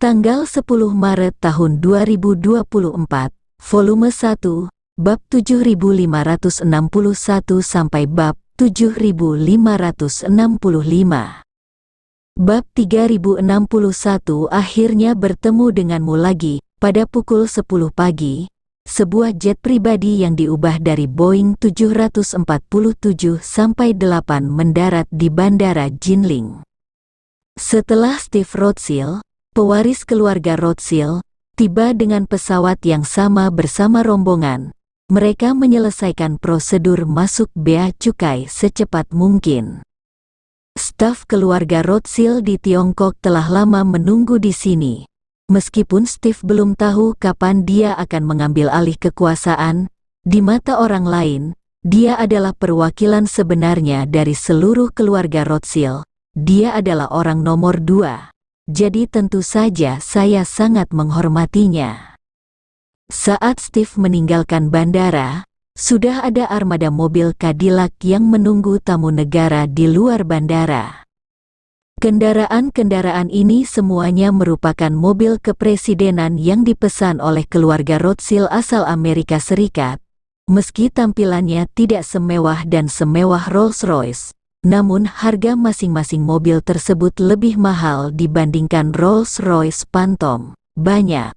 Tanggal 10 Maret tahun 2024, volume 1, bab 7561 sampai bab 7565. Bab 3061 akhirnya bertemu denganmu lagi, pada pukul 10 pagi. Sebuah jet pribadi yang diubah dari Boeing 747 sampai 8 mendarat di Bandara Jinling. Setelah Steve Rothschild, pewaris keluarga Rothschild, tiba dengan pesawat yang sama bersama rombongan, mereka menyelesaikan prosedur masuk bea cukai secepat mungkin. Staf keluarga Rothschild di Tiongkok telah lama menunggu di sini. Meskipun Steve belum tahu kapan dia akan mengambil alih kekuasaan, di mata orang lain, dia adalah perwakilan sebenarnya dari seluruh keluarga Rothschild. Dia adalah orang nomor 2. Jadi tentu saja saya sangat menghormatinya. Saat Steve meninggalkan bandara, sudah ada armada mobil Cadillac yang menunggu tamu negara di luar bandara. Kendaraan-kendaraan ini semuanya merupakan mobil kepresidenan yang dipesan oleh keluarga Rothschild asal Amerika Serikat. Meski tampilannya tidak semewah dan semewah Rolls-Royce, namun harga masing-masing mobil tersebut lebih mahal dibandingkan Rolls-Royce Phantom. Banyak.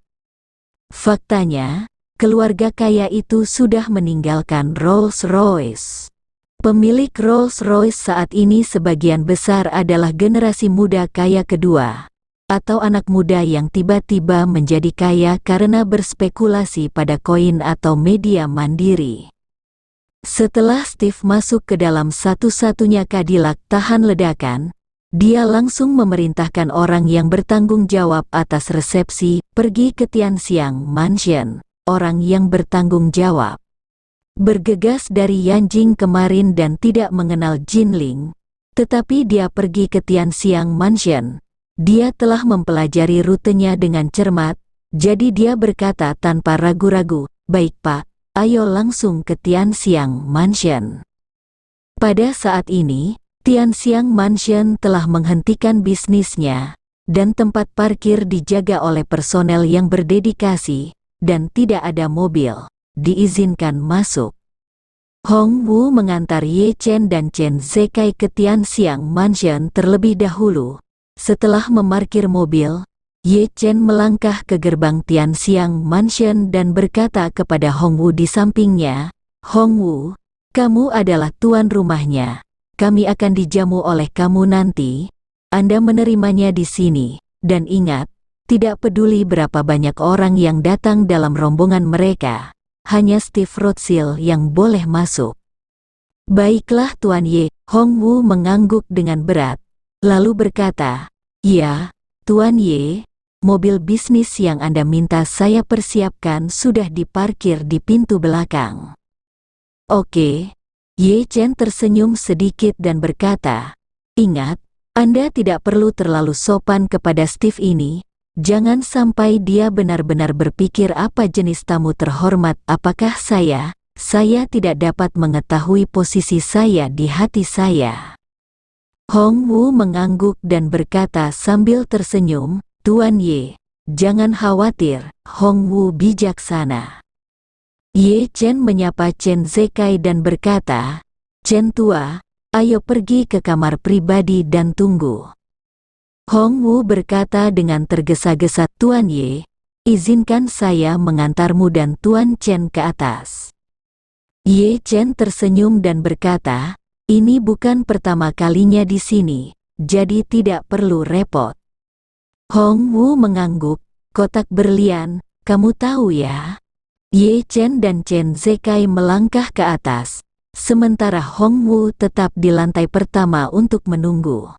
Faktanya, keluarga kaya itu sudah meninggalkan Rolls-Royce. Pemilik Rolls-Royce saat ini sebagian besar adalah generasi muda kaya kedua, atau anak muda yang tiba-tiba menjadi kaya karena berspekulasi pada koin atau media mandiri. Setelah Steve masuk ke dalam satu-satunya Cadillac tahan ledakan, dia langsung memerintahkan orang yang bertanggung jawab atas resepsi pergi ke Tianxiang Mansion. Orang yang bertanggung jawab bergegas dari Yanjing kemarin dan tidak mengenal Jinling, tetapi dia pergi ke Tianxiang Mansion. Dia telah mempelajari rutenya dengan cermat, jadi dia berkata tanpa ragu-ragu, "Baik Pak, ayo langsung ke Tianxiang Mansion." Pada saat ini, Tianxiang Mansion telah menghentikan bisnisnya, dan tempat parkir dijaga oleh personel yang berdedikasi, dan tidak ada mobil diizinkan masuk. Hong Wu mengantar Ye Chen dan Chen Zekai ke Tianxiang Mansion terlebih dahulu. Setelah memarkir mobil, Ye Chen melangkah ke gerbang Tianxiang Mansion dan berkata kepada Hong Wu di sampingnya, "Hong Wu, kamu adalah tuan rumahnya. Kami akan dijamu oleh kamu nanti. Anda menerimanya di sini, dan ingat, tidak peduli berapa banyak orang yang datang dalam rombongan mereka, hanya Steve Rothschild yang boleh masuk." "Baiklah Tuan Ye." Hong Wu mengangguk dengan berat, lalu berkata, "Ya, Tuan Ye, mobil bisnis yang Anda minta saya persiapkan sudah diparkir di pintu belakang." "Oke." Ye Chen tersenyum sedikit dan berkata, "Ingat, Anda tidak perlu terlalu sopan kepada Steve ini. Jangan sampai dia benar-benar berpikir apa jenis tamu terhormat apakah saya tidak dapat mengetahui posisi saya di hati saya." Hong Wu mengangguk dan berkata sambil tersenyum, "Tuan Ye, jangan khawatir, Hong Wu bijaksana." Ye Chen menyapa Chen Zekai dan berkata, "Chen tua, ayo pergi ke kamar pribadi dan tunggu." Hong Wu berkata dengan tergesa-gesa, "Tuan Ye, izinkan saya mengantarmu dan Tuan Chen ke atas." Ye Chen tersenyum dan berkata, "Ini bukan pertama kalinya di sini, jadi tidak perlu repot." Hong Wu mengangguk, "Kotak berlian, kamu tahu ya?" Ye Chen dan Chen Zekai melangkah ke atas, sementara Hong Wu tetap di lantai pertama untuk menunggu.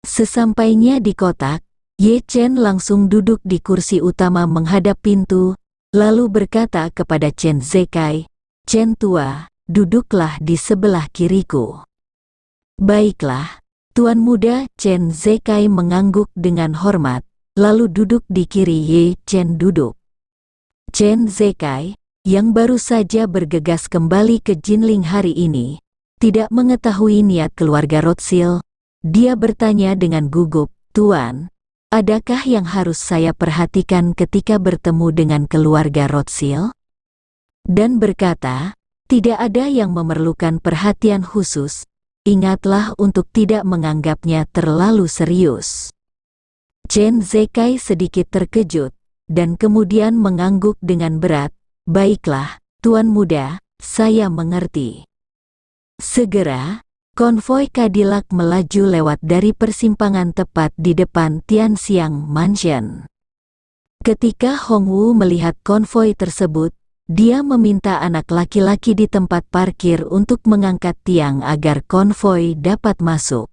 Sesampainya di kotak, Ye Chen langsung duduk di kursi utama menghadap pintu, lalu berkata kepada Chen Zekai, "Chen tua, duduklah di sebelah kiriku." "Baiklah, Tuan Muda." Chen Zekai mengangguk dengan hormat, lalu duduk di kiri Ye Chen duduk. Chen Zekai, yang baru saja bergegas kembali ke Jinling hari ini, tidak mengetahui niat keluarga Rothschild. Dia bertanya dengan gugup, "Tuan, Adakah yang harus saya perhatikan ketika bertemu dengan keluarga Rothschild? Dan berkata, tidak ada yang memerlukan perhatian khusus. Ingatlah untuk tidak menganggapnya terlalu serius. Chen Zekai sedikit terkejut, dan kemudian mengangguk dengan berat. Baiklah, Tuan Muda, saya mengerti. Segera, konvoi Cadillac melaju lewat dari persimpangan tepat di depan Tianxiang Mansion. Ketika Hong Wu melihat konvoi tersebut, dia meminta anak laki-laki di tempat parkir untuk mengangkat tiang agar konvoi dapat masuk.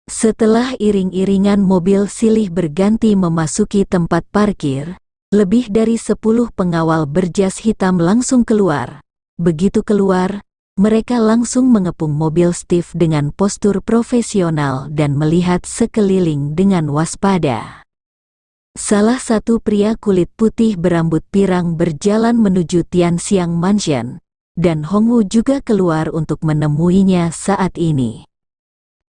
Setelah iring-iringan mobil silih berganti memasuki tempat parkir, lebih dari 10 pengawal berjas hitam langsung keluar. Begitu keluar, mereka langsung mengepung mobil Steve dengan postur profesional dan melihat sekeliling dengan waspada. Salah satu pria kulit putih berambut pirang berjalan menuju Tianxiang Mansion, dan Hong Wu juga keluar untuk menemuinya saat ini.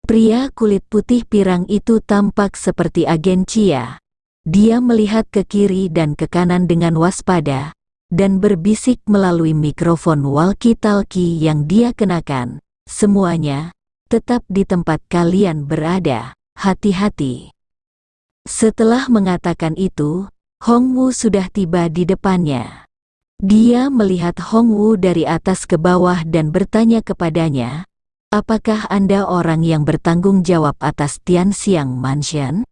Pria kulit putih pirang itu tampak seperti agen Chia. Dia melihat ke kiri dan ke kanan dengan waspada, dan berbisik melalui mikrofon walkie-talkie yang dia kenakan. Semuanya, tetap di tempat kalian berada, hati-hati. Setelah mengatakan itu, Hong Wu sudah tiba di depannya. Dia melihat Hong Wu dari atas ke bawah dan bertanya kepadanya, apakah Anda orang yang bertanggung jawab atas Tianxiang Mansion?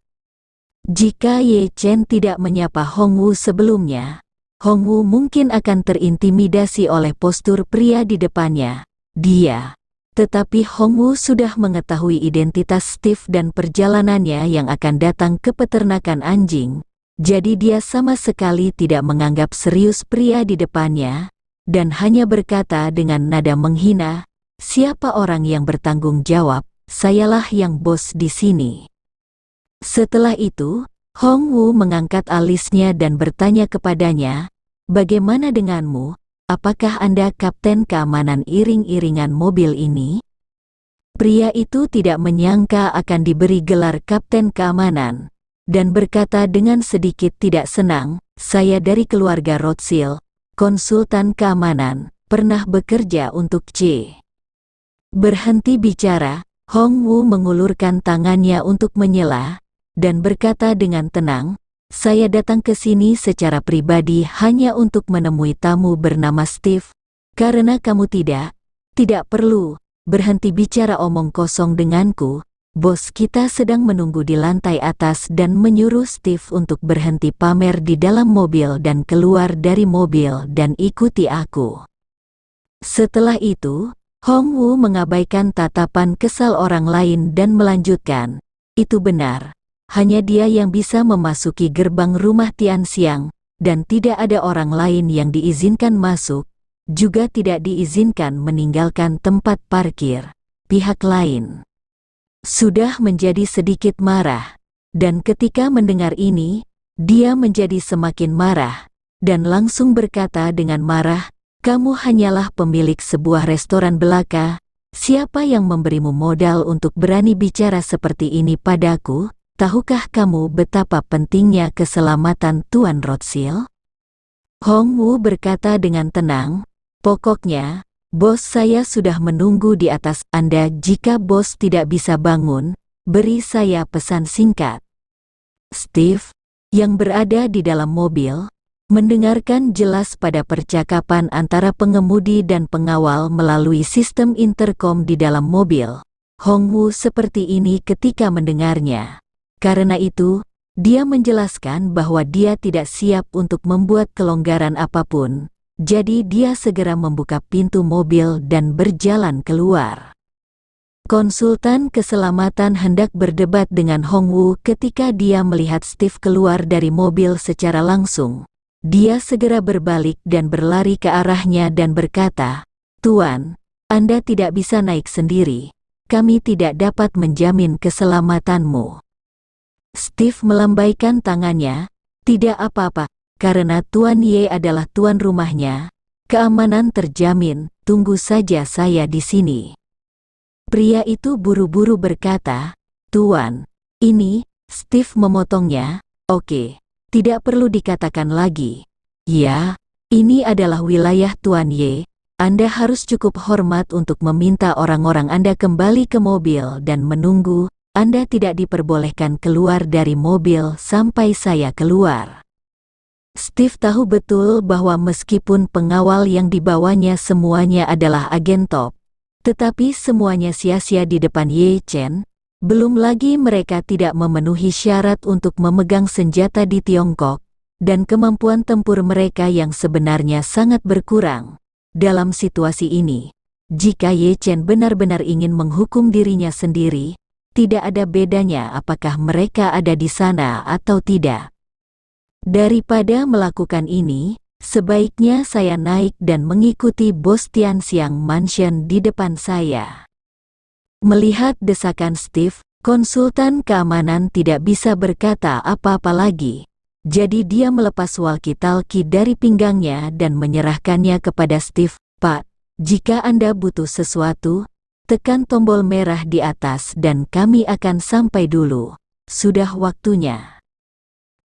Jika Ye Chen tidak menyapa Hong Wu sebelumnya, Hong Wu mungkin akan terintimidasi oleh postur pria di depannya. Tetapi Hong Wu sudah mengetahui identitas Steve dan perjalanannya yang akan datang ke peternakan anjing, jadi dia sama sekali tidak menganggap serius pria di depannya, dan hanya berkata dengan nada menghina, siapa orang yang bertanggung jawab, sayalah yang bos di sini. Setelah itu, Hong Wu mengangkat alisnya dan bertanya kepadanya, bagaimana denganmu? Apakah Anda kapten keamanan iring-iringan mobil ini? Pria itu tidak menyangka akan diberi gelar kapten keamanan, dan berkata dengan sedikit tidak senang, saya dari keluarga Rothschild, konsultan keamanan, pernah bekerja untuk C. Berhenti bicara, Hong Wu mengulurkan tangannya untuk menyela, dan berkata dengan tenang, saya datang ke sini secara pribadi hanya untuk menemui tamu bernama Steve, karena kamu tidak perlu berhenti bicara omong kosong denganku. Bos kita sedang menunggu di lantai atas dan menyuruh Steve untuk berhenti pamer di dalam mobil dan keluar dari mobil dan ikuti aku. Setelah itu, Hong Wu mengabaikan tatapan kesal orang lain dan melanjutkan, itu benar. Hanya dia yang bisa memasuki gerbang rumah Tianxiang, dan tidak ada orang lain yang diizinkan masuk, juga tidak diizinkan meninggalkan tempat parkir. Pihak lain sudah menjadi sedikit marah, dan ketika mendengar ini, dia menjadi semakin marah, dan langsung berkata dengan marah, kamu hanyalah pemilik sebuah restoran belaka, siapa yang memberimu modal untuk berani bicara seperti ini padaku? Tahukah kamu betapa pentingnya keselamatan Tuan Rothschild? Hong Wu berkata dengan tenang, pokoknya, bos saya sudah menunggu di atas Anda. Jika bos tidak bisa bangun, beri saya pesan singkat. Steve, yang berada di dalam mobil, mendengarkan jelas pada percakapan antara pengemudi dan pengawal melalui sistem intercom di dalam mobil. Hong Wu seperti ini ketika mendengarnya. Karena itu, dia menjelaskan bahwa dia tidak siap untuk membuat kelonggaran apapun, jadi dia segera membuka pintu mobil dan berjalan keluar. Konsultan keselamatan hendak berdebat dengan Hong Wu ketika dia melihat Steve keluar dari mobil secara langsung. Dia segera berbalik dan berlari ke arahnya dan berkata, Tuan, Anda tidak bisa naik sendiri, kami tidak dapat menjamin keselamatanmu. Steve melambaikan tangannya, tidak apa-apa, karena Tuan Ye adalah tuan rumahnya, keamanan terjamin, tunggu saja saya di sini. Pria itu buru-buru berkata, Tuan, ini Steve memotongnya. Oke, tidak perlu dikatakan lagi. Ya, ini adalah wilayah Tuan Ye. Anda harus cukup hormat untuk meminta orang-orang Anda kembali ke mobil dan menunggu. Anda tidak diperbolehkan keluar dari mobil sampai saya keluar. Steve tahu betul bahwa meskipun pengawal yang dibawanya semuanya adalah agen top, tetapi semuanya sia-sia di depan Ye Chen. Belum lagi mereka tidak memenuhi syarat untuk memegang senjata di Tiongkok, dan kemampuan tempur mereka yang sebenarnya sangat berkurang. Dalam situasi ini, jika Ye Chen benar-benar ingin menghukum dirinya sendiri, tidak ada bedanya apakah mereka ada di sana atau tidak. Daripada melakukan ini, sebaiknya saya naik dan mengikuti bos Tianxiang Mansion di depan saya. Melihat desakan Steve, konsultan keamanan tidak bisa berkata apa-apa lagi. Jadi dia melepas walkie-talkie dari pinggangnya dan menyerahkannya kepada Steve. Pak, jika Anda butuh sesuatu, tekan tombol merah di atas dan kami akan sampai dulu. Sudah waktunya.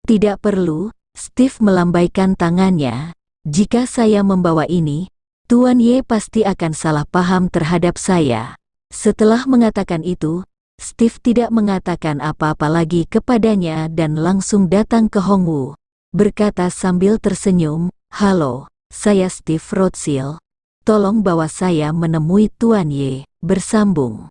Tidak perlu, Steve melambaikan tangannya. Jika saya membawa ini, Tuan Ye pasti akan salah paham terhadap saya. Setelah mengatakan itu, Steve tidak mengatakan apa-apa lagi kepadanya dan langsung datang ke Hongwu, berkata sambil tersenyum, "Halo, saya Steve Rothschild. Tolong bawa saya menemui Tuan Ye." Bersambung.